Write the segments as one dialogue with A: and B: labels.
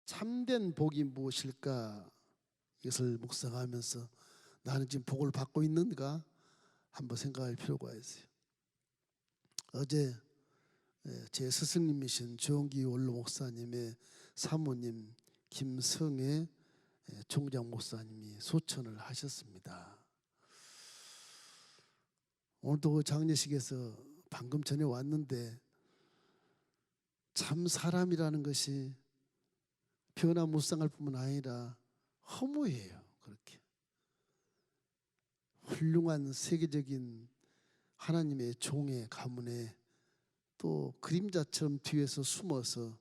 A: 참된 복이 무엇일까? 이것을 묵상하면서 나는 지금 복을 받고 있는가? 한번 생각할 필요가 있어요. 어제 제 스승님이신 조홍기 원로 목사님의 사모님 김성애 총장 목사님이 소천을 하셨습니다. 오늘도 그 장례식에서 방금 전에 왔는데 참 사람이라는 것이 변화무쌍할 뿐만 아니라 허무해요. 그렇게 훌륭한 세계적인 하나님의 종의 가문에 또 그림자처럼 뒤에서 숨어서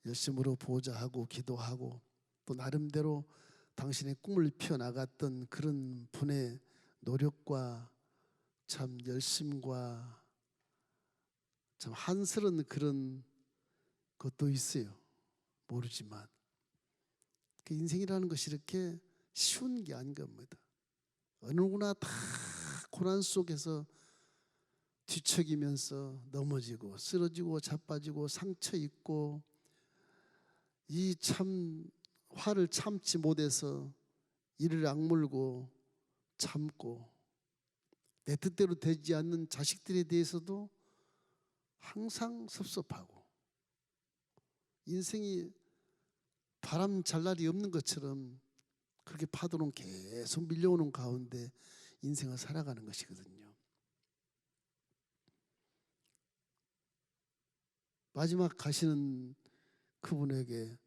A: 열심으로 보좌하고 기도하고 또 나름대로 당신의 꿈을 펴나갔던 그런 분의 노력과 참 열심과 참 한스러운 그런 것도 있어요. 모르지만 그 인생이라는 것이 이렇게 쉬운 게 아닌 겁니다. 어느 누구나 다 고난 속에서 뒤척이면서 넘어지고 쓰러지고 자빠지고 상처 입고 이 참 화를 참지 못해서 이를 악물고 참고 내 뜻대로 되지 않는 자식들에 대해서도 항상 섭섭하고 인생이 바람 잘 날이 없는 것처럼 그렇게 파도는 계속 밀려오는 가운데 인생을 살아가는 것이거든요. 마지막 가시는 그분에게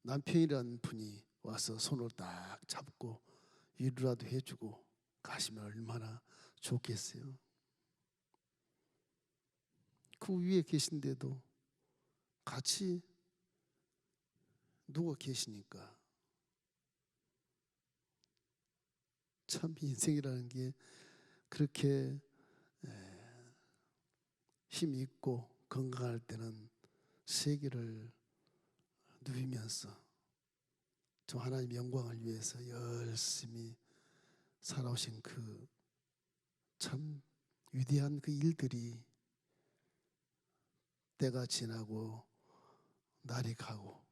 A: 남편이라는 분이 와서 손을 딱 잡고 위로라도 해주고 가시면 얼마나 좋겠어요. 그 위에 계신데도 같이 누워 계시니까 참 인생이라는 게 그렇게 힘이 있고 건강할 때는 세계를 누비면서 저 하나님 영광을 위해서 열심히 살아오신 그 참 위대한 그 일들이 때가 지나고 날이 가고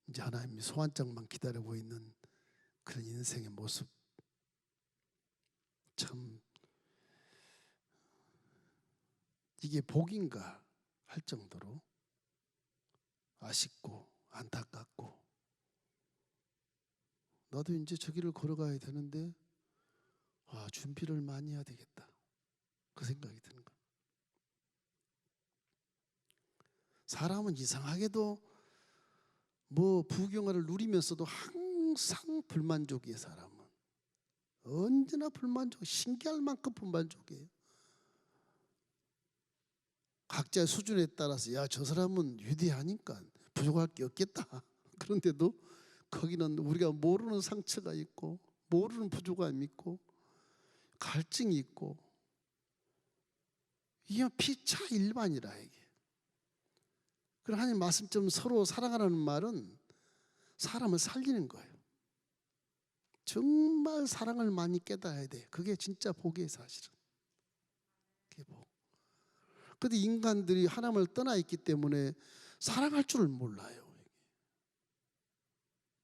A: 이제 하나님이 소환장만 기다리고 있는 그런 인생의 모습 참 이게 복인가 할 정도로 아쉽고 안타깝고 나도 이제 저 길을 걸어가야 되는데 준비를 많이 해야 되겠다 그 생각이 드는 거예요. 사람은 이상하게도 뭐 부경화를 누리면서도 항상 불만족이에요. 사람은 언제나 불만족, 신기할 만큼 불만족이에요. 각자의 수준에 따라서 저 사람은 위대하니까 부족할 게 없겠다. 그런데도 거기는 우리가 모르는 상처가 있고 모르는 부족함이 있고 갈증이 있고 이게 피차 일반이라 이게. 그럼 하나님 말씀처럼 서로 사랑하라는 말은 사람을 살리는 거예요. 정말 사랑을 많이 깨달아야 돼. 그게 진짜 복이에요, 사실은. 그게 복. 그런데 인간들이 하나님을 떠나 있기 때문에 사랑할 줄을 몰라요.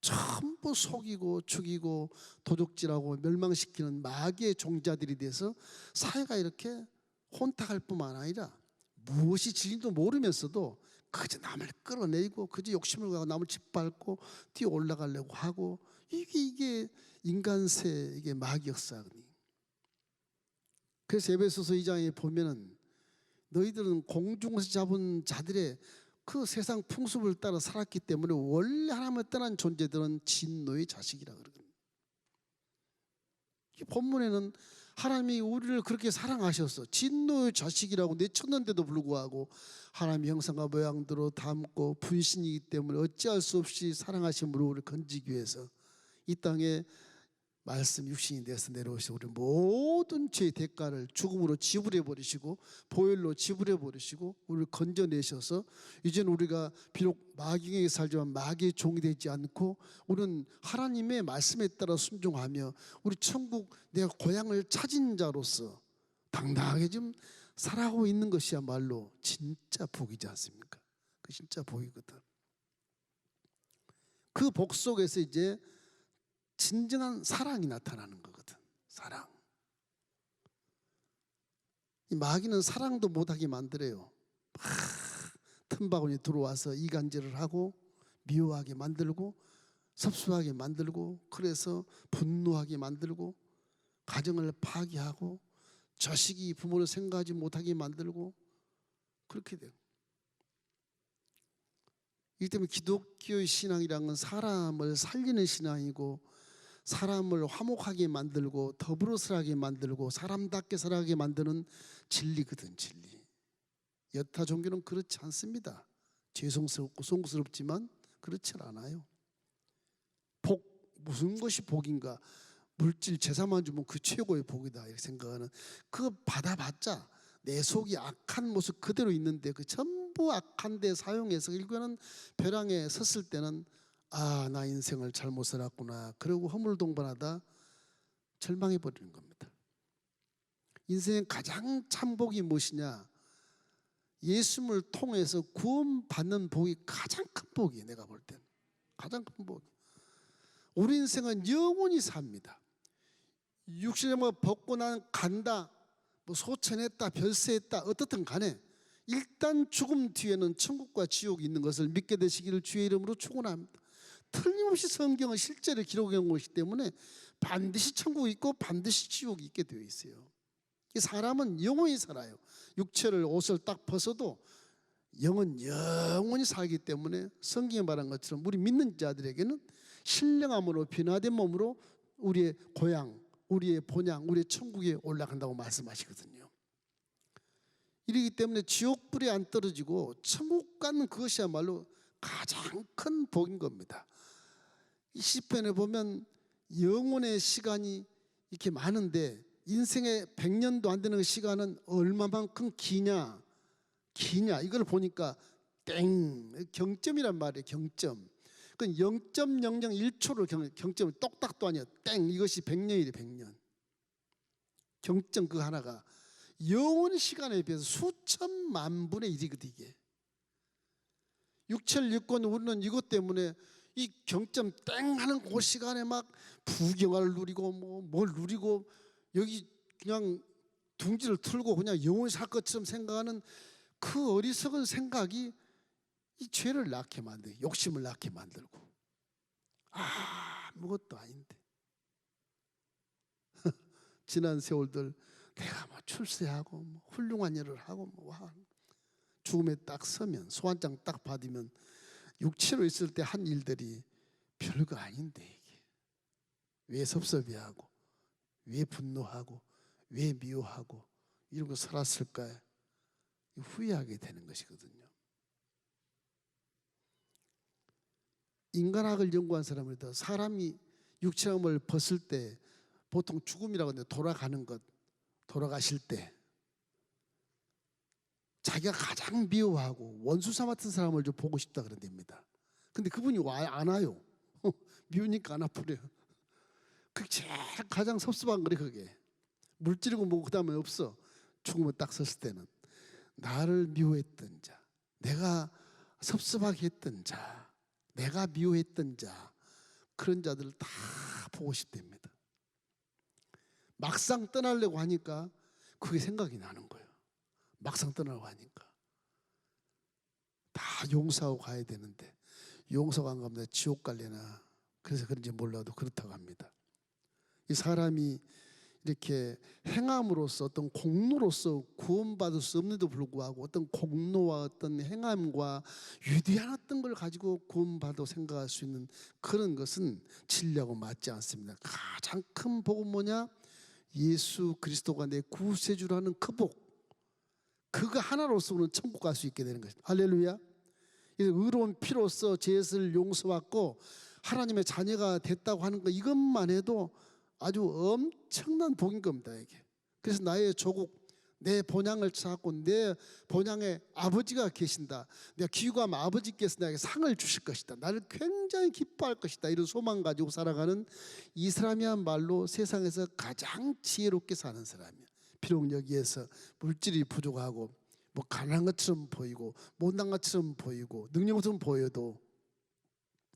A: 전부 속이고 죽이고 도둑질하고 멸망시키는 마귀의 종자들이 돼서 사회가 이렇게 혼탁할 뿐만 아니라 무엇이 진리도 모르면서도 그저 남을 끌어내리고 그저 욕심을 가고 남을 짓밟고 뛰어 올라가려고 하고 이게 인간세 이게 마귀 역사거든요. 그래서 에베소서 2장에 보면은 너희들은 공중에서 잡은 자들의 그 세상 풍습을 따라 살았기 때문에 원래 하나님을 떠난 존재들은 진노의 자식이라 그러거든요. 이 본문에는 하나님이 우리를 그렇게 사랑하셔서 진노의 자식이라고 내쳤는데도 불구하고 하나님의 형상과 모양대로 닮고 분신이기 때문에 어찌할 수 없이 사랑하심으로 우리를 건지기 위해서 이 땅에 말씀 육신이 돼서 내려오셔서 우리 모든 죄의 대가를 죽음으로 지불해 버리시고 보혈로 지불해 버리시고 우리를 건져내셔서 이제는 우리가 비록 마귀에게 살지만 마귀의 종이 되지 않고 우리는 하나님의 말씀에 따라 순종하며 우리 천국 내 고향을 찾은 자로서 당당하게 좀 살아가고 있는 것이야말로 진짜 복이지 않습니까? 그 진짜 복이거든. 그 복 속에서 이제 진정한 사랑이 나타나는 거거든. 사랑. 이 마귀는 사랑도 못하게 만들어요. 틈바구니 들어와서 이간질을 하고 미워하게 만들고 섭섭하게 만들고, 그래서 분노하게 만들고, 가정을 파괴하고, 자식이 부모를 생각하지 못하게 만들고, 그렇게 돼요. 이 때문에 기독교의 신앙이란 건 사람을 살리는 신앙이고, 사람을 화목하게 만들고 더불어 살아가게 만들고 사람답게 살아가게 만드는 진리거든. 진리. 여타 종교는 그렇지 않습니다. 죄송스럽고 송구스럽지만 그렇지 않아요. 복, 무슨 것이 복인가? 물질 재산만 주면 그 최고의 복이다 이렇게 생각하는, 그거 받아봤자 내 속이 악한 모습 그대로 있는데 그 전부 악한 데 사용해서 결국에는 벼랑에 섰을 때는 아, 나 인생을 잘못 살았구나, 그러고 허물동반하다 절망해 버리는 겁니다. 인생의 가장 참 복이 무엇이냐? 예수님을 통해서 구원받는 복이 가장 큰 복이에요. 내가 볼 때는 가장 큰 복. 우리 인생은 영원히 삽니다. 육신의 뭐 벗고 난 간다, 뭐 소천했다, 별세했다, 어떻든 간에 일단 죽음 뒤에는 천국과 지옥이 있는 것을 믿게 되시기를 주의 이름으로 축원합니다. 틀림없이 성경은 실제로 기록해 온 것이기 때문에 반드시 천국이 있고 반드시 지옥이 있게 되어 있어요. 이 사람은 영원히 살아요. 육체를 옷을 딱 벗어도 영은 영원히 살기 때문에 성경에 말한 것처럼 우리 믿는 자들에게는 신령함으로 변화된 몸으로 우리의 고향, 우리의 본향, 우리의 천국에 올라간다고 말씀하시거든요. 이러기 때문에 지옥불에 안 떨어지고 천국 가는 그것이야말로 가장 큰 복인 겁니다. 이 시편에 보면 영혼의 시간이 이렇게 많은데 인생의 100년도 안 되는 시간은 얼마만큼 기냐 이걸 보니까 땡, 경점이란 말이에요. 경점. 그건 0.001초를 경점을 똑딱도 아니야. 땡, 이것이 100년이래. 100년. 경점 그 하나가 영원의 시간에 비해서 수천만 분의 1이거든 이게. 육체를 입고 우리는 이것 때문에 이 경점 땡 하는 그 시간에 막 부경을 누리고 뭘 누리고 여기 그냥 둥지를 틀고 그냥 영원히 살 것처럼 생각하는 그 어리석은 생각이 이 죄를 낳게 만들고 욕심을 낳게 만들고 아무것도 아닌데 지난 세월들 내가 뭐 출세하고 뭐 훌륭한 일을 하고 뭐 죽음에 딱 서면 소환장 딱 받으면 육체로 있을 때 한 일들이 별거 아닌데 이게 왜 섭섭해하고 왜 분노하고 왜 미워하고 이런 거 살았을까 후회하게 되는 것이거든요. 인간학을 연구한 사람들도 사람이 육체함을 벗을 때 보통 죽음이라고 하는데 돌아가는 것, 돌아가실 때 자기가 가장 미워하고 원수 삼았던 사람을 좀 보고 싶다 그런 데입니다. 근데 그분이 안 와요. 미우니까 안 와버려요. 그게 제일 가장 섭섭한 거래. 그게 물질이고 뭐 그 다음에 없어. 죽음을 딱 섰을 때는 나를 미워했던 자, 내가 섭섭하게 했던 자, 내가 미워했던 자, 그런 자들을 다 보고 싶답니다. 막상 떠나려고 하니까 그게 생각이 나는 거예요. 막상 떠나려고 하니까 다 용서하고 가야 되는데 용서가 안 가면 지옥 갈래나, 그래서 그런지 몰라도 그렇다고 합니다. 이 사람이 이렇게 행함으로써 어떤 공로로서 구원받을 수 없는데도 불구하고 어떤 공로와 어떤 행함과 위대한 어떤 걸 가지고 구원받아 생각할 수 있는 그런 것은 진리하고 맞지 않습니다. 가장 큰 복은 뭐냐? 예수 그리스도가 내 구세주라는 그 복, 그거 하나로서 우리는 천국 갈 수 있게 되는 것입니다. 할렐루야. 의로운 피로써 죄를 용서받고 하나님의 자녀가 됐다고 하는 거, 이것만 해도 아주 엄청난 복인 겁니다. 이게. 그래서 나의 조국, 내 본향을 찾고 내 본향에 아버지가 계신다, 내가 기구하면 아버지께서 나에게 상을 주실 것이다, 나를 굉장히 기뻐할 것이다, 이런 소망 가지고 살아가는 이 사람이야말로 세상에서 가장 지혜롭게 사는 사람이야. 비록 여기에서 물질이 부족하고 뭐 가난한 것처럼 보이고 못난 것처럼 보이고 능력 없처럼 보여도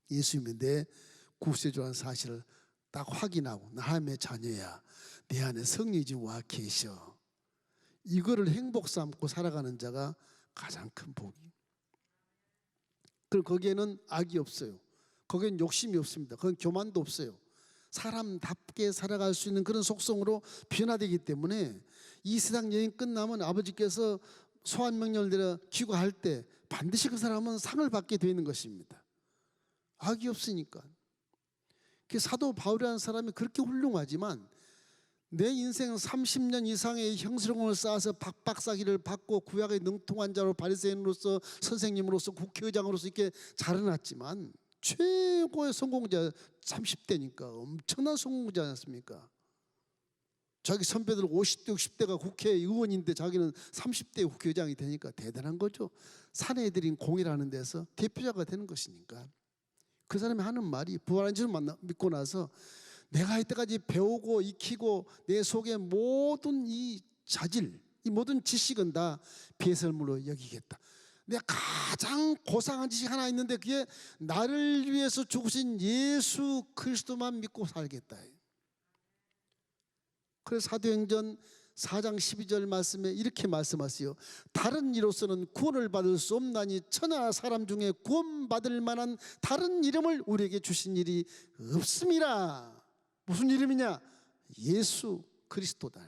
A: 예수님이 내 구세주라는 사실을 딱 확인하고 나 하나님의 자녀야, 내 안에 성령이 지금 와 계셔, 이거를 행복 삼고 살아가는 자가 가장 큰 복이. 그리고 거기에는 악이 없어요. 거기엔 욕심이 없습니다. 거기엔 교만도 없어요. 사람답게 살아갈 수 있는 그런 속성으로 변화되기 때문에 이 세상 여행 끝나면 아버지께서 소환 명령을 내려 귀가할 때 반드시 그 사람은 상을 받게 되는 것입니다. 악이 없으니까. 그 사도 바울이라는 사람이 그렇게 훌륭하지만 내 인생 30년 이상의 형수령을 쌓아서 박박사기를 받고 구약의 능통한 자로 바리새인으로서 선생님으로서 국회의장으로서 이렇게 자라났지만 최고의 성공자 30대니까 엄청난 성공자지 않습니까? 자기 선배들 50대 60대가 국회의원인데 자기는 30대 국회의장이 되니까 대단한 거죠. 사내들인 공이라는 데서 대표자가 되는 것이니까. 그 사람이 하는 말이 부활한 줄을 믿고 나서 내가 이때까지 배우고 익히고 내 속에 모든 이 자질, 이 모든 지식은 다 배설물로 여기겠다. 내가 가장 고상한 지식 하나 있는데 그게 나를 위해서 죽으신 예수 그리스도만 믿고 살겠다. 그래서 사도행전 4장 12절 말씀에 이렇게 말씀하세요. 다른 이로서는 구원을 받을 수 없나니 천하 사람 중에 구원받을 만한 다른 이름을 우리에게 주신 일이 없음이라. 무슨 이름이냐? 예수 그리스도다.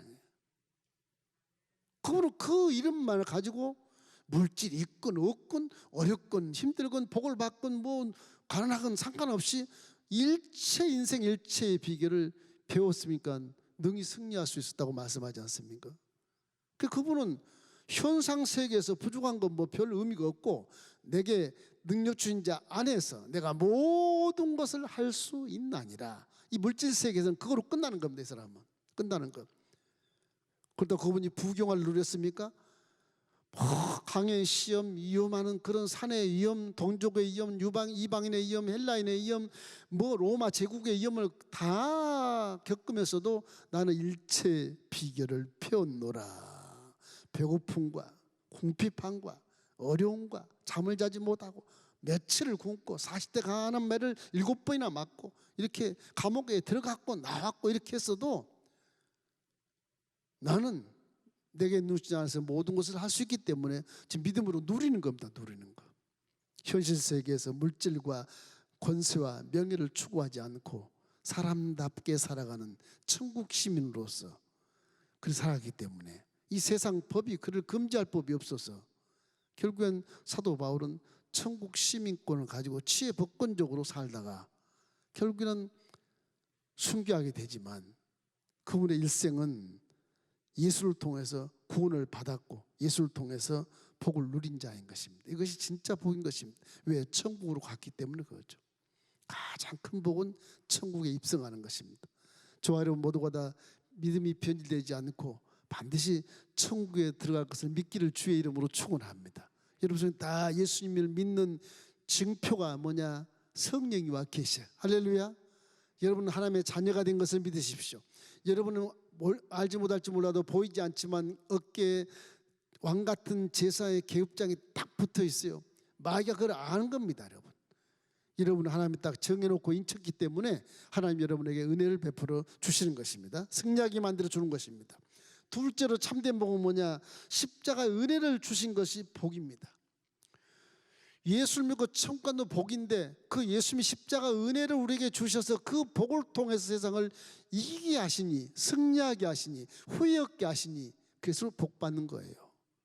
A: 그러므로 그 이름만을 가지고 물질이 있건 없건 어렵건 힘들건 복을 받건 뭐 가난하건 상관없이 일체 인생 일체의 비결을 배웠으니까 능히 승리할 수 있었다고 말씀하지 않습니까? 그분은 현상 세계에서 부족한 건 뭐 별 의미가 없고 내게 능력 주신 자 안에서 내가 모든 것을 할 수 있나니라. 이 물질 세계에서는 그거로 끝나는 겁니다. 이 사람은 끝나는 것. 그러다 그분이 부경을 누렸습니까? 강의 시험, 위험하는 그런 산의 위험, 동족의 위험, 이방인의 위험, 헬라인의 위험, 뭐 로마 제국의 위험을 다 겪으면서도 나는 일체 비결을 배웠노라. 배고픔과 궁핍함과 어려움과 잠을 자지 못하고 며칠을 굶고 40대 가난한 매를 7번이나 맞고 이렇게 감옥에 들어갔고 나왔고 이렇게 했어도 나는 내게 누지 않아서 모든 것을 할 수 있기 때문에 지금 믿음으로 누리는 겁니다. 누리는 거. 현실 세계에서 물질과 권세와 명예를 추구하지 않고 사람답게 살아가는 천국 시민으로서 그렇게 살아가기 때문에 이 세상 법이 그를 금지할 법이 없어서 결국엔 사도 바울은 천국 시민권을 가지고 치외법권적으로 살다가 결국에는 순교하게 되지만 그분의 일생은 예수를 통해서 구원을 받았고 예수를 통해서 복을 누린 자인 것입니다. 이것이 진짜 복인 것입니다. 왜? 천국으로 갔기 때문에 그렇죠. 가장 큰 복은 천국에 입성하는 것입니다. 저와 여러분 모두가 다 믿음이 변질되지 않고 반드시 천국에 들어갈 것을 믿기를 주의 이름으로 축원합니다. 여러분 다 예수님을 믿는 증표가 뭐냐? 성령이 와 계셔. 할렐루야. 여러분은 하나님의 자녀가 된 것을 믿으십시오. 여러분은 알지 못할지 몰라도 보이지 않지만 어깨에 왕 같은 제사의 계급장이 딱 붙어 있어요. 마귀가 그걸 아는 겁니다. 여러분은 하나님이 딱 정해놓고 인쳤기 때문에 하나님 여러분에게 은혜를 베풀어 주시는 것입니다. 승리하게 만들어 주는 것입니다. 둘째로 참된 복은 뭐냐? 십자가의 은혜를 주신 것이 복입니다. 예수를 믿고 천국 가는 복인데 그 예수님이 십자가 은혜를 우리에게 주셔서 그 복을 통해서 세상을 이기게 하시니, 승리하게 하시니, 후회 없게 하시니, 그래서 복 받는 거예요.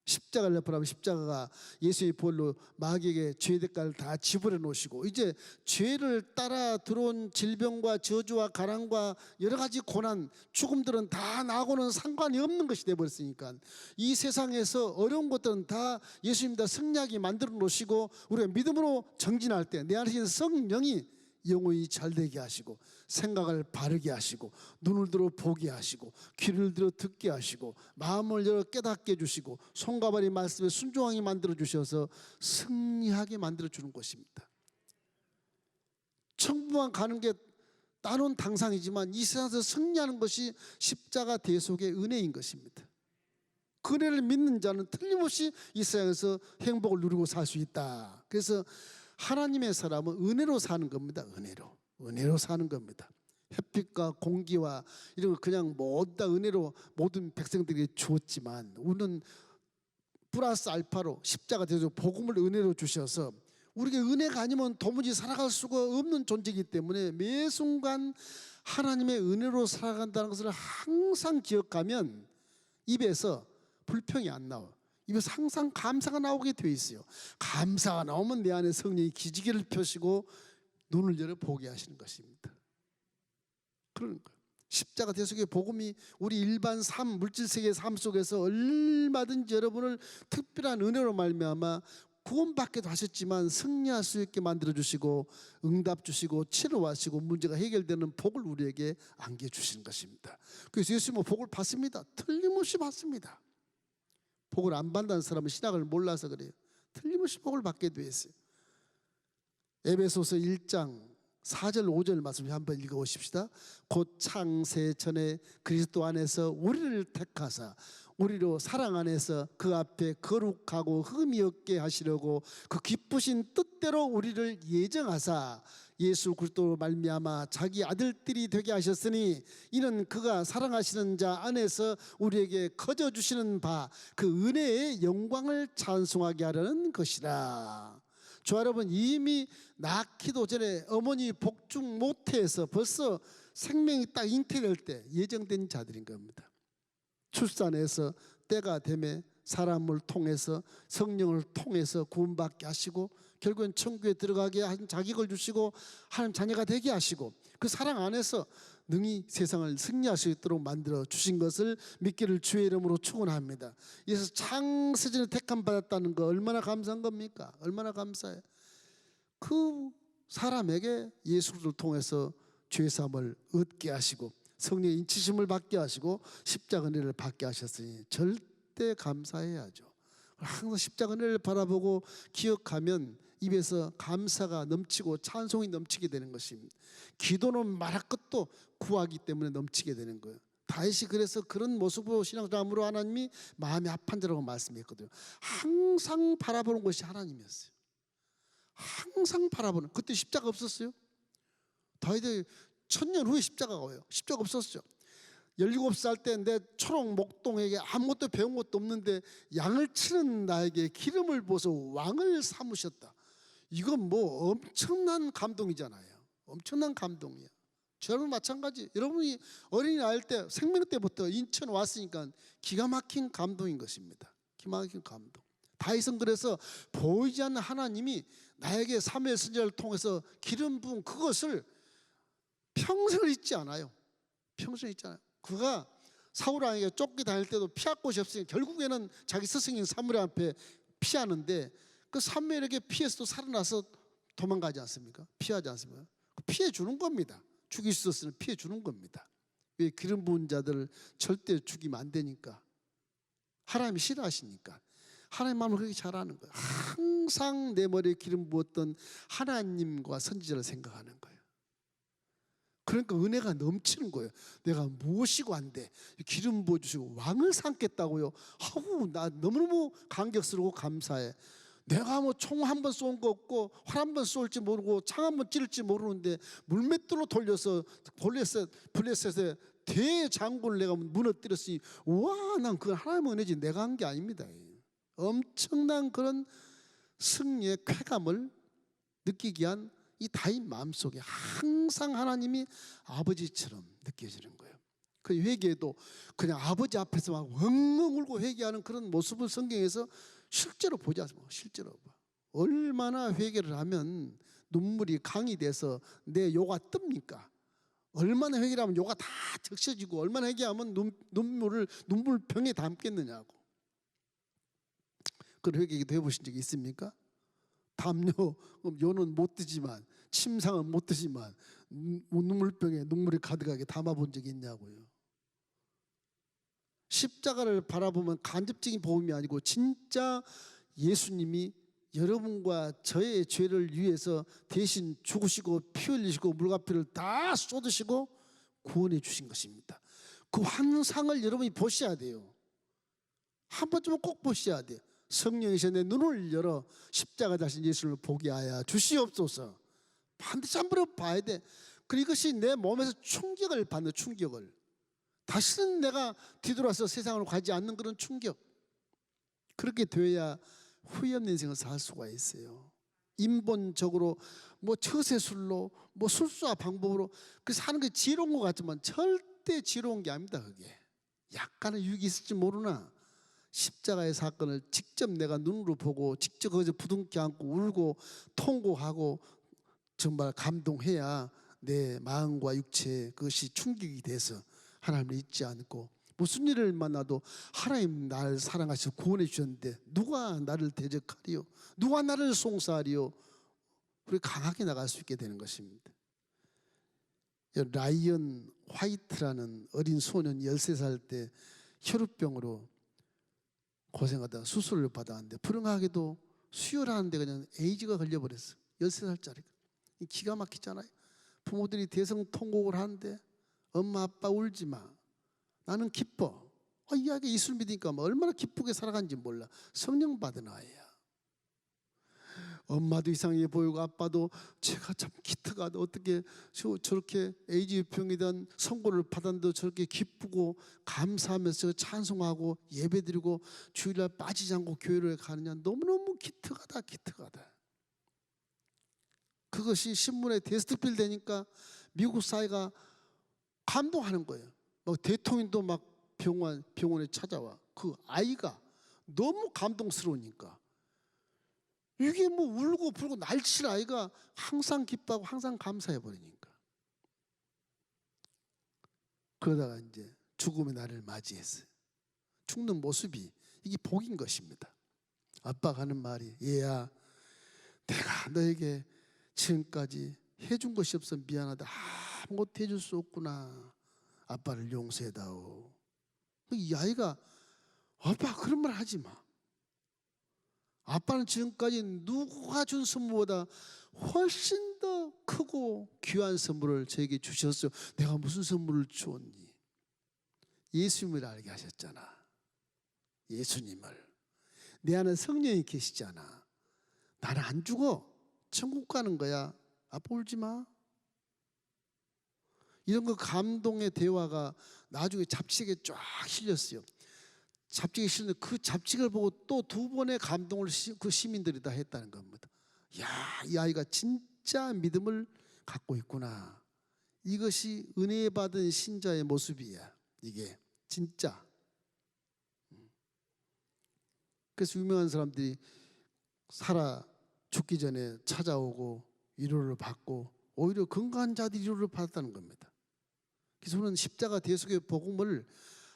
A: 십자가를 내포하면 십자가가 예수의 보혈로 마귀에게 죄의 대가를 다 지불해 놓으시고 이제 죄를 따라 들어온 질병과 저주와 가난과 여러 가지 고난, 죽음들은 다 나하고는 상관이 없는 것이 되어버렸으니까 이 세상에서 어려운 것들은 다 예수님이 다 승리하게 만들어 놓으시고 우리가 믿음으로 정진할 때 내 안에 있는 성령이 영혼이 잘되게 하시고 생각을 바르게 하시고 눈을 들어 보게 하시고 귀를 들어 듣게 하시고 마음을 열어 깨닫게 해주시고 손과 발이 말씀에 순종하게 만들어 주셔서 승리하게 만들어 주는 것입니다. 천국만 가는 게 따놓은 당상이지만 이 세상에서 승리하는 것이 십자가 대속의 은혜인 것입니다. 그 은혜를 믿는 자는 틀림없이 이 세상에서 행복을 누리고 살 수 있다. 그래서 하나님의 사람은 은혜로 사는 겁니다. 은혜로 사는 겁니다. 햇빛과 공기와 이런 거 그냥 모두 다 은혜로 모든 백성들에게 주었지만 우리는 플러스 알파로 십자가 되어서 복음을 은혜로 주셔서 우리에게 은혜가 아니면 도무지 살아갈 수가 없는 존재이기 때문에 매 순간 하나님의 은혜로 살아간다는 것을 항상 기억하면 입에서 불평이 안 나와요. 입에서 항상 감사가 나오게 되어 있어요. 감사가 나오면 내 안에 성령이 기지개를 펴시고 눈을 열어 보게 하시는 것입니다. 그러는 거예요. 십자가 대속의 복음이 우리 일반 삶, 물질세계의 삶 속에서 얼마든지 여러분을 특별한 은혜로 말미암아 구원받기도 하셨지만 승리할 수 있게 만들어주시고 응답 주시고 치료하시고 문제가 해결되는 복을 우리에게 안겨주시는 것입니다. 그래서 예수님은 복을 받습니다. 틀림없이 받습니다. 복을 안 받는 사람은 신학을 몰라서 그래요. 틀림없이 복을 받게 되어 있어요. 에베소서 1장 4절 5절 말씀 한번 읽어보십시다. 곧 창세 전에 그리스도 안에서 우리를 택하사 우리로 사랑 안에서 그 앞에 거룩하고 흠이 없게 하시려고 그 기쁘신 뜻대로 우리를 예정하사 예수 그리스도로 말미암아 자기 아들들이 되게 하셨으니 이는 그가 사랑하시는 자 안에서 우리에게 거저 주시는 바 그 은혜의 영광을 찬송하게 하려는 것이라. 저 여러분, 이미 낳기도 전에 어머니 복중 모태에서 벌써 생명이 딱 잉태될 때 예정된 자들인 겁니다. 출산해서 때가 되매 사람을 통해서 성령을 통해서 구원받게 하시고 결국엔 천국에 들어가게 한 자격을 주시고 하나님 자녀가 되게 하시고 그 사랑 안에서 능히 세상을 승리할 수 있도록 만들어 주신 것을 믿기를 주의 이름으로 축원합니다. 그래서 창세전에 택함 받았다는 거 얼마나 감사한 겁니까? 얼마나 감사해요. 그 사람에게 예수 그리스도를 통해서 죄 사함을 얻게 하시고 성령의 인치심을 받게 하시고 십자가 은혜를 받게 하셨으니 절대 감사해야죠. 항상 십자가 은혜를 바라보고 기억하면 입에서 감사가 넘치고 찬송이 넘치게 되는 것입니다. 기도는 말할 것도 구하기 때문에 넘치게 되는 거예요. 다윗이 그래서 그런 모습으로 신앙생활로 하나님이 마음이 합한 자라고 말씀했거든요. 항상 바라보는 것이 하나님이었어요. 항상 바라보는. 그때 십자가 없었어요. 다윗이 1000년 후에 십자가가 와요. 십자가 없었죠. 17살 때 내 초록 목동에게 아무것도 배운 것도 없는데 양을 치는 나에게 기름을 부어서 왕을 삼으셨다. 이건 뭐 엄청난 감동이잖아요. 엄청난 감동이야. 저는 마찬가지. 여러분이 어린아이 때 생명 때부터 인천 왔으니까 기가 막힌 감동인 것입니다. 기가 막힌 감동. 다윗은 그래서 보이지 않는 하나님이 나에게 사무엘 선지자를 통해서 기름 부은 그것을 평생을 잊지 않아요. 평생 잊지 않아요. 그가 사울 왕에게 쫓기 다닐 때도 피할 곳이 없으니 결국에는 자기 스승인 사무엘 앞에 피하는데 그 사무엘에게 피해서도 살아나서 도망가지 않습니까? 피하지 않습니까? 피해 주는 겁니다. 죽일 수 없으면 피해 주는 겁니다. 왜? 기름 부은 자들을 절대 죽이면 안 되니까. 하나님이 싫어하시니까. 하나님 마음을 그렇게 잘 아는 거예요. 항상 내 머리에 기름 부었던 하나님과 선지자를 생각하는 거예요. 그러니까 은혜가 넘치는 거예요. 내가 무엇이고 안 돼. 기름 부어주시고 왕을 삼겠다고요. 아우, 나 너무너무 감격스럽고 감사해. 내가 뭐 총 한 번 쏜 거 없고 활 한 번 쏠지 모르고 창 한 번 찌를지 모르는데 물맷돌로 돌려서 블레셋의 대장군을 내가 무너뜨렸으니 와, 난 그건 하나님의 은혜지 내가 한 게 아닙니다. 엄청난 그런 승리의 쾌감을 느끼게 한 이 다윗 마음속에 항상 하나님이 아버지처럼 느껴지는 거예요. 그 회개도 그냥 아버지 앞에서 막 엉엉 울고 회개하는 그런 모습을 성경에서 실제로 보지 않습니까? 실제로 얼마나 회개를 하면 눈물이 강이 돼서 내 요가 뜹니까? 얼마나 회개를 하면 요가 다 적셔지고 얼마나 회개하면 눈물병에 담겠느냐고. 그런 회개기도 해보신 적이 있습니까? 담요, 요는 못 드지만 침상은 못 드지만 눈물병에 눈물이 가득하게 담아본 적이 있냐고요. 십자가를 바라보면 간접적인 복음이 아니고 진짜 예수님이 여러분과 저의 죄를 위해서 대신 죽으시고 피 흘리시고 물과 피를 다 쏟으시고 구원해 주신 것입니다. 그 환상을 여러분이 보셔야 돼요. 한 번쯤은 꼭 보셔야 돼요. 성령이셔 내 눈을 열어 십자가 자신 예수를 보게 하여 주시옵소서. 반드시 한 번 봐야 돼. 그리고 이것이 내 몸에서 충격을 받는 충격을. 다시는 내가 뒤돌아서 세상으로 가지 않는 그런 충격. 그렇게 되어야 후회 없는 인생을 살 수가 있어요. 인본적으로 뭐 처세술로 뭐 술수와 방법으로 그 사는 게 지혜로운 것 같지만 절대 지혜로운 게 아닙니다. 그게 약간의 유익이 있을지 모르나 십자가의 사건을 직접 내가 눈으로 보고 직접 거기서 부둥켜 안고 울고 통곡하고 정말 감동해야 내 마음과 육체 그것이 충격이 돼서 하나님을 잊지 않고 무슨 일을 만나도 하나님 나를 사랑하셔서 구원해 주셨는데 누가 나를 대적하리요? 누가 나를 송사하리요? 우리 강하게 나갈 수 있게 되는 것입니다. 라이언 화이트라는 어린 소년 13살 때 혈우병으로 고생하다 수술을 받았는데 불행하게도 수혈하는데 그냥 에이즈가 걸려버렸어요. 13살짜리가. 기가 막히잖아요. 부모들이 대성통곡을 하는데 엄마 아빠 울지 마. 나는 기뻐. 이 아이가 예수를 믿으니까 얼마나 기쁘게 살아간지 몰라. 성령 받은 아이야. 엄마도 이상하게 보이고 아빠도 제가 참 기특하다. 어떻게 저렇게 에이즈 병이던 선고를 받았는데 저렇게 기쁘고 감사하면서 찬송하고 예배드리고 주일날 빠지지 않고 교회를 가느냐. 너무너무 기특하다 기특하다. 그것이 신문에 데스트필 되니까 미국 사회가 감동하는 거예요. 막 대통령도 막 병원에 찾아와. 그 아이가 너무 감동스러우니까. 이게 뭐 울고 불고 날칠 아이가 항상 기뻐하고 항상 감사해 버리니까. 그러다가 이제 죽음의 날을 맞이했어요. 죽는 모습이 이게 복인 것입니다. 아빠가 하는 말이 얘야 내가 너에게 지금까지 해준 것이 없어 미안하다. 아무것도 해줄 수 없구나. 아빠를 용서해다오. 이 아이가 아빠 그런 말 하지 마. 아빠는 지금까지 누가 준 선물보다 훨씬 더 크고 귀한 선물을 저에게 주셨어요. 내가 무슨 선물을 주었니? 예수님을 알게 하셨잖아. 예수님을. 내 안에 성령이 계시잖아. 나는 안 죽어. 천국 가는 거야. 아빠 울지 마. 이런 거 감동의 대화가 나중에 잡지에 쫙 실렸어요. 잡지에 실렸는데 그 잡지를 보고 또 두 번의 감동을 그 시민들이 다 했다는 겁니다. 야, 이 아이가 진짜 믿음을 갖고 있구나. 이것이 은혜 받은 신자의 모습이야. 이게 진짜. 그래서 유명한 사람들이 살아 죽기 전에 찾아오고 위로를 받고 오히려 건강한 자들이 위로를 받았다는 겁니다. 그래서 저는 십자가 대속의 복음을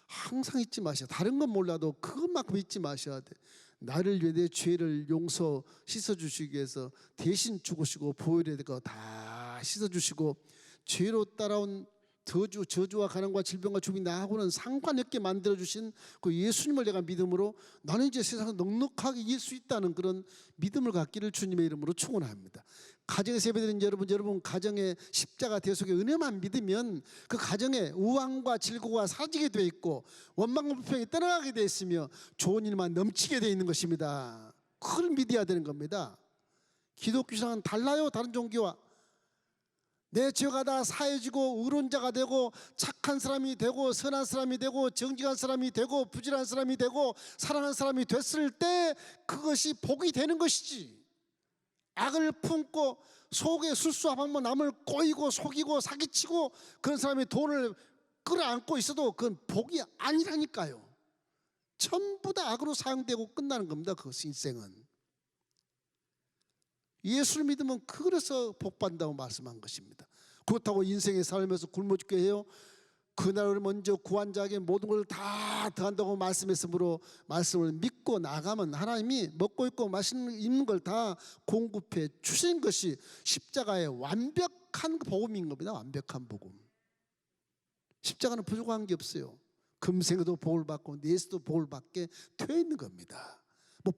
A: 항상 잊지 마셔야 돼. 다른 건 몰라도 그것만큼 잊지 마셔야 돼. 나를 위해 내 죄를 용서 씻어주시기 위해서 대신 죽으시고 보혈에 대고 다 씻어주시고 죄로 따라온 저주와 가난과 질병과 죽음이 나하고는 상관없게 만들어주신 그 예수님을 내가 믿음으로 나는 이제 세상을 넉넉하게 이길 수 있다는 그런 믿음을 갖기를 주님의 이름으로 축원합니다. 가정에서 예배드린 여러분 가정의 십자가 대속의 은혜만 믿으면 그 가정에 우환과 질고가 사라지게 되어 있고 원망과 불평이 떠나가게 되어 있으며 좋은 일만 넘치게 되어 있는 것입니다. 그걸 믿어야 되는 겁니다. 기독교 신앙은 달라요. 다른 종교와. 내 죄가 다 사해지고 의론자가 되고 착한 사람이 되고 선한 사람이 되고 정직한 사람이 되고 부지런한 사람이 되고 사랑하는 사람이 됐을 때 그것이 복이 되는 것이지. 악을 품고 속에 술수합하면 남을 꼬이고 속이고 사기치고 그런 사람이 돈을 끌어안고 있어도 그건 복이 아니라니까요. 전부 다 악으로 사용되고 끝나는 겁니다. 그 인생은. 예수를 믿으면 그래서 복받는다고 말씀한 것입니다. 그렇다고 인생에 살면서 굶어 죽게 해요? 그날을 먼저 구한 자에게 모든 걸 다 더한다고 말씀했으므로 말씀을 믿고 나가면 하나님이 먹고 있고 마시는 입는 걸 다 공급해 주신 것이 십자가의 완벽한 복음인 겁니다. 완벽한 복음. 십자가는 부족한 게 없어요. 금생에도 복을 받고 내세도 복을 받게 되어 있는 겁니다. 뭐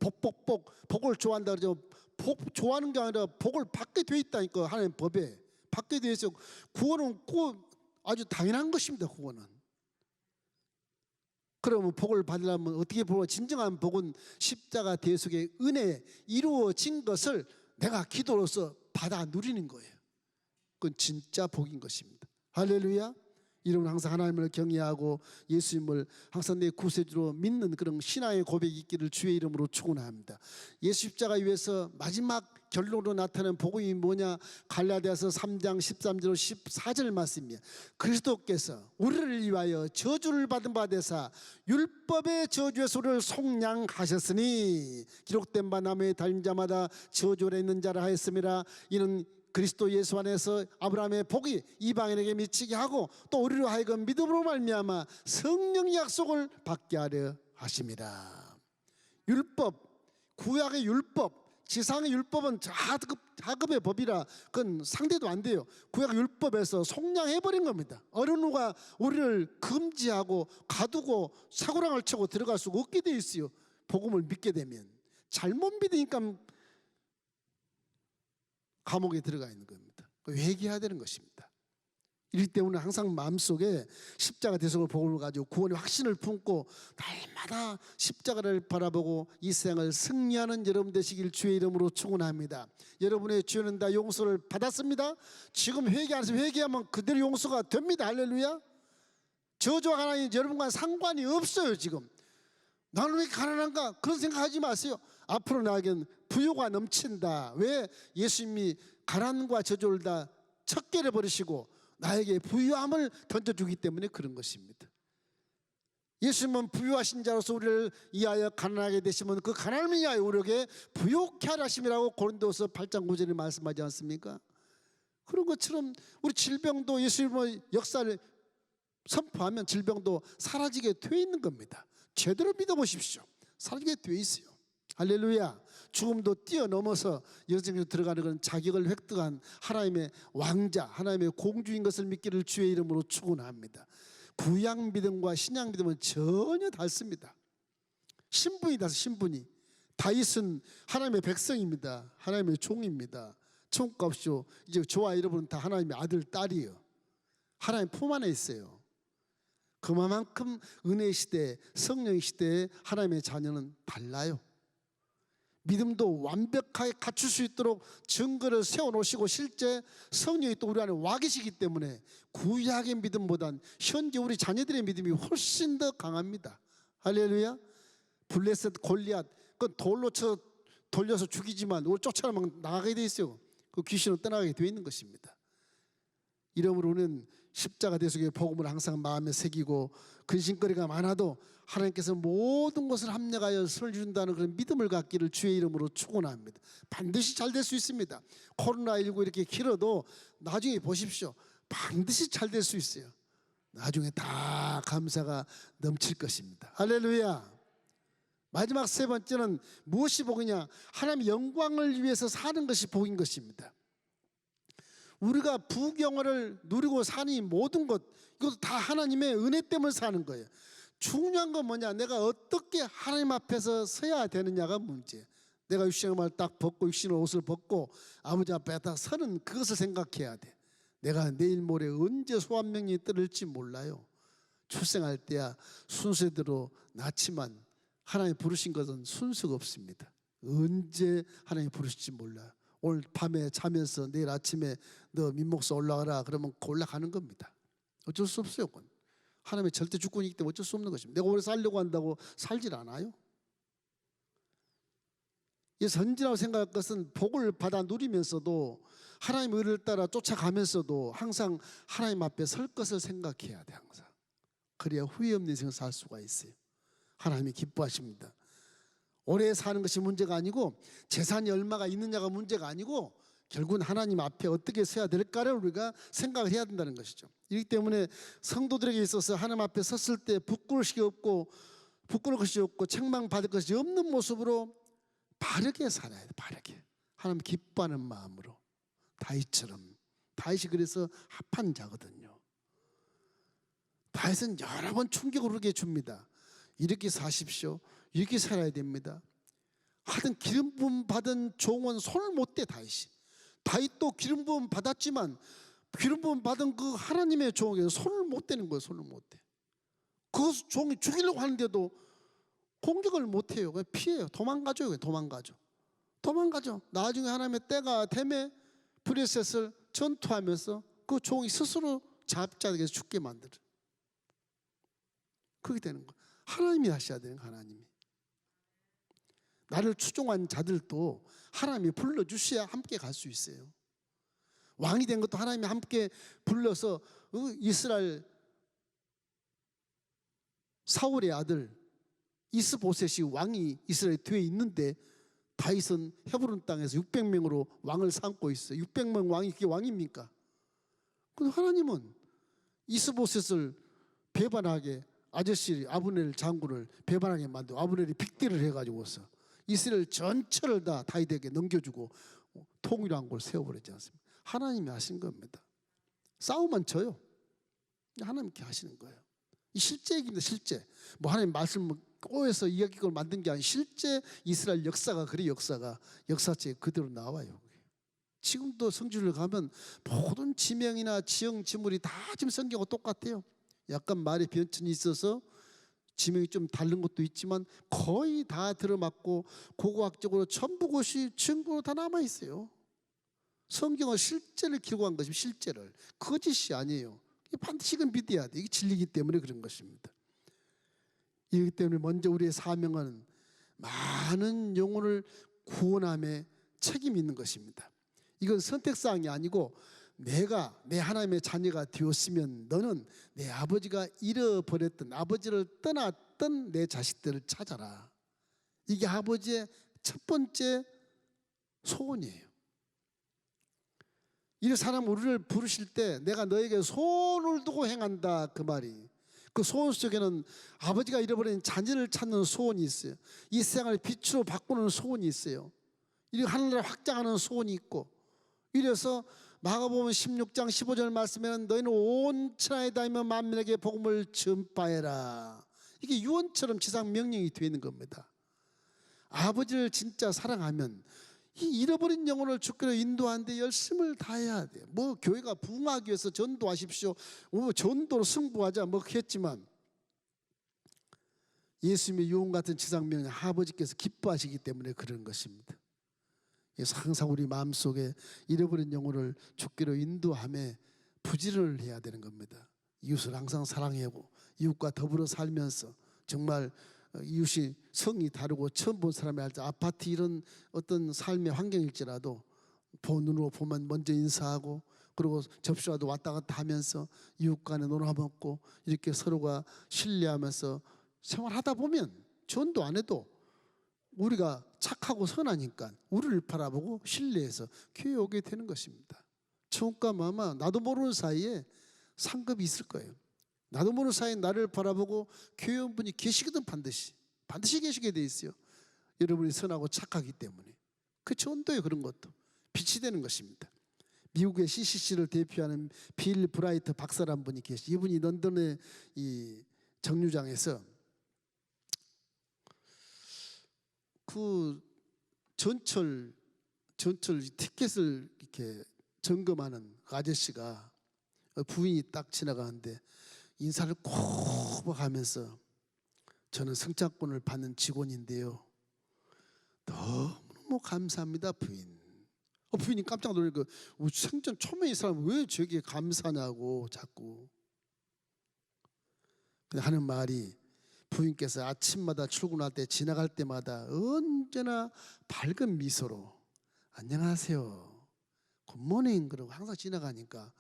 A: 복을 좋아한다 그러죠. 복 좋아하는 게 아니라 복을 받게 되어 있다니까. 하나님 법에 받게 되어 있어요. 구원은 꼭 아주 당연한 것입니다. 구원은 그러면 복을 받으려면 어떻게 보면 진정한 복은 십자가 대속의 은혜에 이루어진 것을 내가 기도로서 받아 누리는 거예요. 그건 진짜 복인 것입니다. 할렐루야. 여러분 항상 하나님을 경외하고 예수님을 항상 내 구세주로 믿는 그런 신앙의 고백이 있기를 주의 이름으로 축원합니다. 예수 십자가 위에서 마지막 결론으로 나타나는 복음이 뭐냐? 갈라디아서 3장 13절 14절 말씀이에요. 그리스도께서 우리를 위하여 저주를 받은 바 되사 율법의 저주의 소리를 속량하셨으니 기록된 바 나무에 달린 자마다 저주를 있는 자라 하였음이라. 이는 그리스도 예수 안에서 아브라함의 복이 이방인에게 미치게 하고 또 우리로 하여금 믿음으로 말미암아 성령 약속을 받게 하려 하심이라. 율법, 구약의 율법, 지상의 율법은 하급의 법이라 그건 상대도 안 돼요. 구약 율법에서 속량해버린 겁니다. 어느 누가 우리를 금지하고 가두고 사고랑을 치고 들어갈 수가 없게 돼 있어요. 복음을 믿게 되면. 잘못 믿으니까 감옥에 들어가 있는 겁니다. 회개해야 되는 것입니다. 이렇기 때문에 항상 마음속에 십자가 대속을 복음을 가지고 구원의 확신을 품고 날마다 십자가를 바라보고 이 세상을 승리하는 여러분 되시길 주의 이름으로 축원합니다. 여러분의 죄는 다 용서를 받았습니다. 지금 회개 안 해서 회개하면 그대로 용서가 됩니다. 할렐루야. 저주와 하나님 여러분과 상관이 없어요. 지금 나는 왜 가난한가 그런 생각하지 마세요. 앞으로 나에겐 부요가 넘친다. 왜? 예수님이 가난과 저주를 다 척결해 버리시고 나에게 부유함을 던져주기 때문에 그런 것입니다. 예수님은 부유하신 자로서 우리를 위하여 가난하게 되시면 그 가난을 위하여 우리에게 부요케 하라 하심이라고 고린도서 8장 9절에 말씀하지 않습니까? 그런 것처럼 우리 질병도 예수님의 역사를 선포하면 질병도 사라지게 돼 있는 겁니다. 제대로 믿어보십시오. 사라지게 돼 있어요. 할렐루야. 죽음도 뛰어넘어서 여정에 들어가는 그런 자격을 획득한 하나님의 왕자, 하나님의 공주인 것을 믿기를 주의 이름으로 축원합니다. 구약 믿음과 신약 믿음은 전혀 다릅니다. 신분이 다르서 신분이. 다윗은 하나님의 백성입니다. 하나님의 종입니다. 천국 갑시오. 이제 저와 여러분은 다 하나님의 아들, 딸이에요. 하나님 품 안에 있어요. 그만큼 은혜의 시대, 성령의 시대에 하나님의 자녀는 달라요. 믿음도 완벽하게 갖출 수 있도록 증거를 세워놓으시고 실제 성령이 또 우리 안에 와 계시기 때문에 구약의 믿음보단 현재 우리 자녀들의 믿음이 훨씬 더 강합니다. 할렐루야. 블레셋 골리앗 그건 돌로 쳐 돌려서 죽이지만 우리 쫓아나면 나가게 돼 있어요. 그 귀신은 떠나게 되어 있는 것입니다. 이러므로 우리는 십자가 대속의 복음을 항상 마음에 새기고 근심거리가 많아도 하나님께서 모든 것을 합력하여 선을 준다는 그런 믿음을 갖기를 주의 이름으로 축원합니다. 반드시 잘 될 수 있습니다. 코로나19 이렇게 길어도 나중에 보십시오. 반드시 잘 될 수 있어요. 나중에 다 감사가 넘칠 것입니다. 할렐루야. 마지막 세 번째는 무엇이 복이냐? 하나님의 영광을 위해서 사는 것이 복인 것입니다. 우리가 부경을 누리고 사는 모든 것 이것도 다 하나님의 은혜 때문에 사는 거예요. 중요한 건 뭐냐? 내가 어떻게 하나님 앞에서 서야 되느냐가 문제예요. 내가 육신의 딱 벗고 육신의 옷을 벗고 아버지 앞에 딱 서는 그것을 생각해야 돼. 내가 내일 모레 언제 소환명령이 떨어질지 몰라요. 출생할 때야 순서대로 낳지만 하나님 부르신 것은 순서가 없습니다. 언제 하나님 부르실지 몰라요. 오늘 밤에 자면서 내일 아침에 너 민목사 올라가라 그러면 올라가는 겁니다. 어쩔 수 없어요. 그건. 하나님의 절대 주권이기 때문에 어쩔 수 없는 것입니다. 내가 오래 살려고 한다고 살질 않아요. 이 선지라고 생각할 것은 복을 받아 누리면서도 하나님의 의를 따라 쫓아가면서도 항상 하나님 앞에 설 것을 생각해야 돼. 항상. 그래야 후회 없는 인생을 살 수가 있어요. 하나님이 기뻐하십니다. 오래 사는 것이 문제가 아니고 재산이 얼마가 있느냐가 문제가 아니고 결국은 하나님 앞에 어떻게 서야 될까를 우리가 생각을 해야 된다는 것이죠. 이렇기 때문에 성도들에게 있어서 하나님 앞에 섰을 때 부끄러울 것이 없고 책망받을 것이 없는 모습으로 바르게 살아야 돼. 바르게. 하나님 기뻐하는 마음으로. 다윗처럼. 다윗이 그래서 합한 자거든요. 다윗은 여러 번 충격을 오게 줍니다. 이렇게 사십시오. 이렇게 살아야 됩니다. 하여튼 기름 부음 받은 종은 손을 못 대. 다윗도 기름 부음 받았지만 기름 부음 받은 그 하나님의 종에게 손을 못 대는 거예요. 손을 못 대. 그 종이 죽이려고 하는데도 공격을 못해요. 그냥 피해요. 도망가죠. 도망가죠. 나중에 하나님의 때가 되면 브레셋을 전투하면서 그 종이 스스로 잡자에게 죽게 만들어요. 그렇게 되는 거예요. 하나님이 하셔야 되는 거예요. 하나님이. 나를 추종한 자들도 하나님이 불러주셔야 함께 갈 수 있어요. 왕이 된 것도 하나님이 함께 불러서 이스라엘 사울의 아들 이스보셋이 왕이 이스라엘 뒤에 있는데 다윗은 헤브론 땅에서 600명으로 왕을 삼고 있어요. 600명 왕이 그게 왕입니까? 그런데 하나님은 이스보셋을 배반하게 아저씨 아브넬 장군을 배반하게 만들고 아브넬이 빅딜을 해가지고서 이스라엘 전체를 다 다윗에게 넘겨주고 통일한 걸 세워버리지 않습니까? 하나님이 하신 겁니다. 싸우면 져요. 하나님께 하시는 거예요. 이 실제 얘기입니다. 실제. 뭐 하나님 말씀을 꼬여서 이야기를 만든 게 아니라 실제 이스라엘 역사가 그래. 역사책에 그대로 나와요. 지금도 성지를 가면 모든 지명이나 지형 지물이 다 지금 성경과 똑같아요. 약간 말의 변천이 있어서 지명이 좀 다른 것도 있지만 거의 다 들어맞고 고고학적으로 전부 것이 증거로 다 남아 있어요. 성경은 실제를 기록한 것이면 실제를 거짓이 아니에요. 반드시 그건 믿어야 돼. 이게 진리이기 때문에 그런 것입니다. 이기 때문에 먼저 우리의 사명은 많은 영혼을 구원함에 책임이 있는 것입니다. 이건 선택사항이 아니고 내가 내 하나님의 자녀가 되었으면 너는 내 아버지가 잃어버렸던 아버지를 떠났던 내 자식들을 찾아라. 이게 아버지의 첫 번째 소원이에요. 이 사람 우리를 부르실 때 내가 너에게 소원을 두고 행한다 그 말이. 그 소원 속에는 아버지가 잃어버린 자녀를 찾는 소원이 있어요. 이 세상을 빛으로 바꾸는 소원이 있어요. 이 하늘을 확장하는 소원이 있고 이래서 마가복음 16장 15절 말씀에는 너희는 온 천하에 다니며 만민에게 복음을 전파해라. 이게 유언처럼 지상 명령이 되어 있는 겁니다. 아버지를 진짜 사랑하면 이 잃어버린 영혼을 주께로 인도하는데 열심을 다해야 돼요. 뭐 교회가 부흥하기 위해서 전도하십시오. 뭐 전도로 승부하자 뭐 했지만 예수님의 유언 같은 지상 명령 아버지께서 기뻐하시기 때문에 그런 것입니다. 그래서 항상 우리 마음속에 잃어버린 영혼을 주께로 인도함에 부지런을 해야 되는 겁니다. 이웃을 항상 사랑하고 이웃과 더불어 살면서 정말 이웃이 성이 다르고 처음 본 사람이 할 때 아파트 이런 어떤 삶의 환경일지라도 눈으로 보면 먼저 인사하고 그리고 접시와도 왔다 갔다 하면서 이웃 간에 놀아먹고 이렇게 서로가 신뢰하면서 생활하다 보면 전도 안 해도 우리가 착하고 선하니까 우리를 바라보고 신뢰해서 교회에 오게 되는 것입니다. 천국과 아마 나도 모르는 사이에 상급이 있을 거예요. 나도 모르는 사이에 나를 바라보고 교회원분이 계시거든. 반드시 계시게 돼 있어요. 여러분이 선하고 착하기 때문에. 그 전도에 그런 것도 빛이 되는 것입니다. 미국의 CCC를 대표하는 빌 브라이트 박사라는 분이 계시. 이분이 런던의 이 정류장에서 그 전철 티켓을 이렇게 점검하는 아저씨가 부인이 딱 지나가는데 인사를 꼭 하면서 저는 승차권을 받는 직원인데요. 너무 감사합니다 부인. 부인이 깜짝 놀라니까 생전 처음에 이 사람 왜 저게 감사냐고 자꾸 하는 말이 부인께서 아침마다 출근할 때 지나갈 때마다 언제나 밝은 미소로 안녕하세요 굿모닝 그러고 항상 지나가니까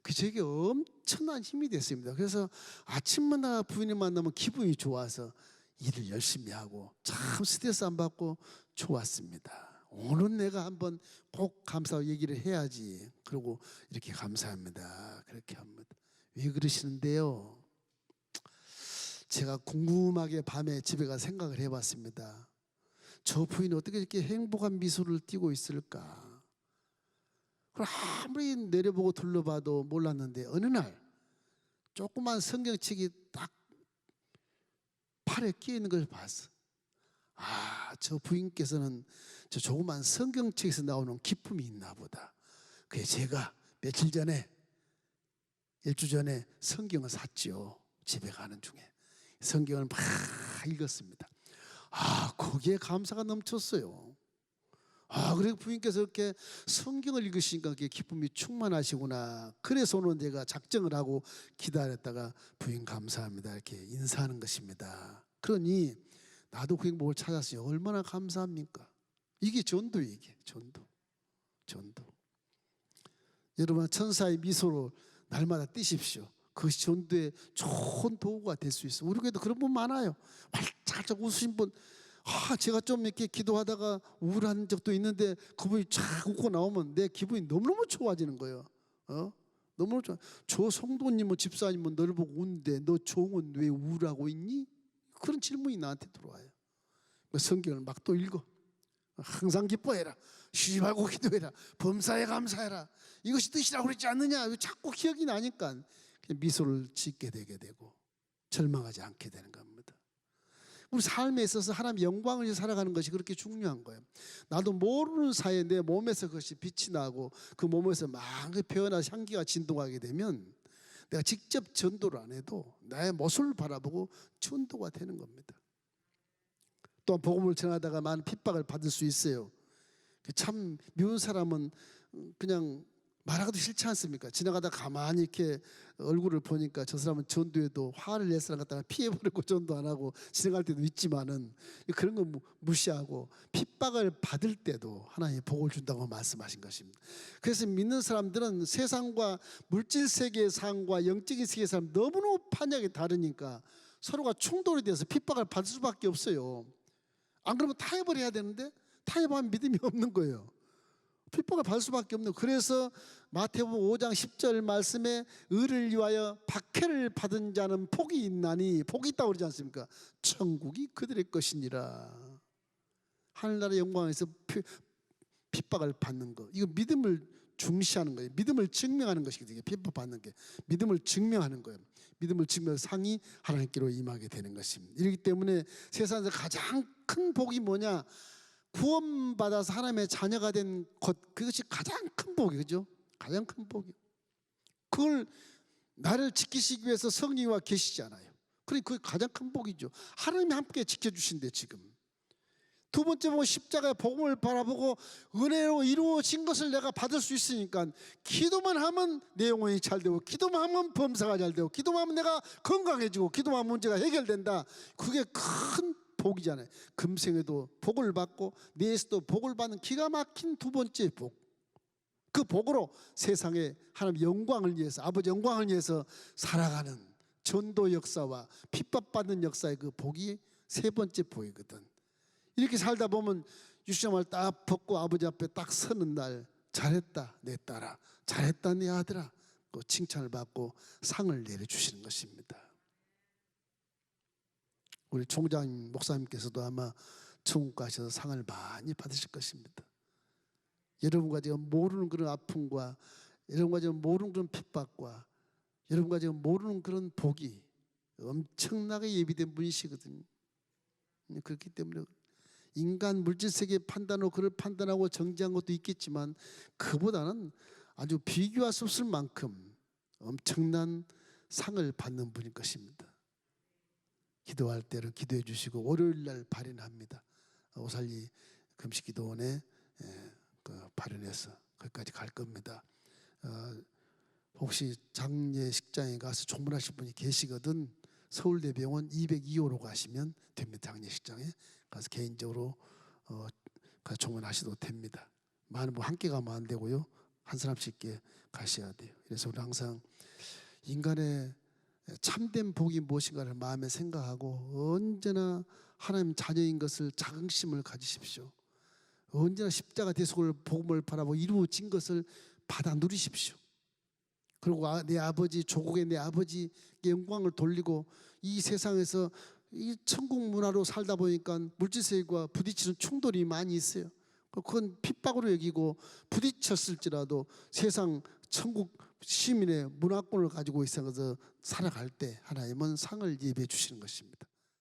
A: 그 제게 엄청난 힘이 됐습니다. 그래서 아침마다 부인을 만나면 기분이 좋아서 일을 열심히 하고 참 스트레스 안 받고 좋았습니다. 오늘 내가 한번 꼭 감사하고 얘기를 해야지. 그러고 이렇게 감사합니다 그렇게 합니다. 왜 그러시는데요? 제가 궁금하게 밤에 집에 가서 생각을 해봤습니다. 저 부인이 어떻게 이렇게 행복한 미소를 띠고 있을까? 그걸 아무리 내려보고 둘러봐도 몰랐는데 어느 날 조그만 성경책이 딱 팔에 끼어 있는 걸 봤어. 저 부인께서는 저 조그만 성경책에서 나오는 기쁨이 있나 보다. 그래서 제가 일주 전에 성경을 샀죠. 집에 가는 중에 성경을 막 읽었습니다. 거기에 감사가 넘쳤어요. 그리고 부인께서 이렇게 성경을 읽으시니까 그게 기쁨이 충만하시구나. 그래서 오늘 제가 작정을 하고 기다렸다가 부인 감사합니다 이렇게 인사하는 것입니다. 그러니 나도 그 행복을 찾았어요. 얼마나 감사합니까? 이게 전도예요. 이게 전도. 여러분 천사의 미소로 날마다 뛰십시오. 그것이 전도의 좋은 도구가 될 수 있어요. 우리 교회도 그런 분 많아요. 활짝 웃으신 분. 제가 좀 이렇게 기도하다가 우울한 적도 있는데 그분이 쫙 웃고 나오면 내 기분이 너무너무 좋아지는 거예요. 너무너무 좋아. 저 성도님은 집사님은 너를 보고 웃는데 너 종은 왜 우울하고 있니? 그런 질문이 나한테 들어와요. 성경을 막 또 읽어. 항상 기뻐해라. 쉬지 말고 기도해라. 범사에 감사해라. 이것이 뜻이라고 그랬지 않느냐. 자꾸 기억이 나니까 미소를 짓게 되게 되고 절망하지 않게 되는 겁니다. 우리 삶에 있어서 하나님의 영광을 위해 살아가는 것이 그렇게 중요한 거예요. 나도 모르는 사이에 내 몸에서 그것이 빛이 나고 그 몸에서 막 배어나 향기가 진동하게 되면 내가 직접 전도를 안 해도 나의 모습을 바라보고 전도가 되는 겁니다. 또한 복음을 전하다가 많은 핍박을 받을 수 있어요. 참 미운 사람은 그냥 말하기도 싫지 않습니까? 지나가다 가만히 이렇게 얼굴을 보니까 저 사람은 전도에도 화를 낼 사람 갖다가 피해버리고 전도 안 하고 지나갈 때도 있지만은 그런 거 무시하고 핍박을 받을 때도 하나님이 복을 준다고 말씀하신 것입니다. 그래서 믿는 사람들은 세상과 물질 세계의 삶과 영적인 세계의 삶 너무너무 판약이 다르니까 서로가 충돌이 돼서 핍박을 받을 수밖에 없어요. 안 그러면 타협을 해야 되는데 타협하면 믿음이 없는 거예요. 핍박을 받을 수밖에 없는. 그래서 마태복음 5장 10절 말씀에 의를 위하여 박해를 받은 자는 복이 있나니, 복이 있다고 그러지 않습니까? 천국이 그들의 것이니라. 하늘나라의 영광에서 핍박을 받는 거, 이거 믿음을 중시하는 거예요. 믿음을 증명하는 것이거든요. 핍박받는 게 믿음을 증명하는 거예요. 믿음을 증명해서 상이 하나님께로 임하게 되는 것입니다. 이렇기 때문에 세상에서 가장 큰 복이 뭐냐? 구원받아서 하나님의 자녀가 된 것, 그것이 가장 큰 복이죠. 가장 큰 복이. 그걸 나를 지키시기 위해서 성령과 계시잖아요. 그러니까 그게 가장 큰 복이죠. 하나님이 함께 지켜주신대 지금. 두 번째 보고 십자가의 복음을 바라보고 은혜로 이루어진 것을 내가 받을 수 있으니까 기도만 하면 내 영혼이 잘 되고, 기도만 하면 범사가 잘 되고, 기도만 하면 내가 건강해지고, 기도만 하면 문제가 해결된다. 그게 큰 복이잖아요. 금생에도 복을 받고 내에서도 복을 받는 기가 막힌 두 번째 복. 그 복으로 세상에 하나님 영광을 위해서, 아버지 영광을 위해서 살아가는 전도 역사와 핍박받는 역사의 그 복이 세 번째 복이거든. 이렇게 살다 보면 유시장을 딱 벗고 아버지 앞에 딱 서는 날, 잘했다 내 딸아, 잘했다 내 아들아, 또 칭찬을 받고 상을 내려주시는 것입니다. 우리 총장 목사님께서도 아마 천국 가셔서 상을 많이 받으실 것입니다. 여러분과 지금 모르는 그런 아픔과, 여러분과 지금 모르는 그런 핍박과, 여러분과 지금 모르는 그런 복이 엄청나게 예비된 분이시거든요. 그렇기 때문에 인간 물질세계 판단으로 그를 판단하고 정지한 것도 있겠지만 그보다는 아주 비교할 수 없을 만큼 엄청난 상을 받는 분일 것입니다. 기도할 때는 기도해 주시고 월요일날 발인합니다. 오살리 금식기도원에 발인해서 거기까지 갈 겁니다. 혹시 장례식장에 가서 조문하실 분이 계시거든 서울대병원 202호로 가시면 됩니다. 장례식장에 가서 개인적으로 가서 조문하셔도 됩니다. 많은 분 함께 가면 안 되고요. 한 사람씩 가셔야 돼요. 그래서 우리 항상 인간의 참된 복이 무엇인가를 마음에 생각하고 언제나 하나님 자녀인 것을 자긍심을 가지십시오. 언제나 십자가 대속을 복음을 바라보고 이루어진 것을 받아 누리십시오. 그리고 내 아버지, 조국의 내 아버지의 영광을 돌리고 이 세상에서 이 천국 문화로 살다 보니까 물질세계와 부딪히는 충돌이 많이 있어요. 그건 핍박으로 여기고 부딪혔을지라도 세상 천국 시민의 문화권을 가지고 있어서 살아갈 때 하나님은 상을 예비해 주시는 것입니다.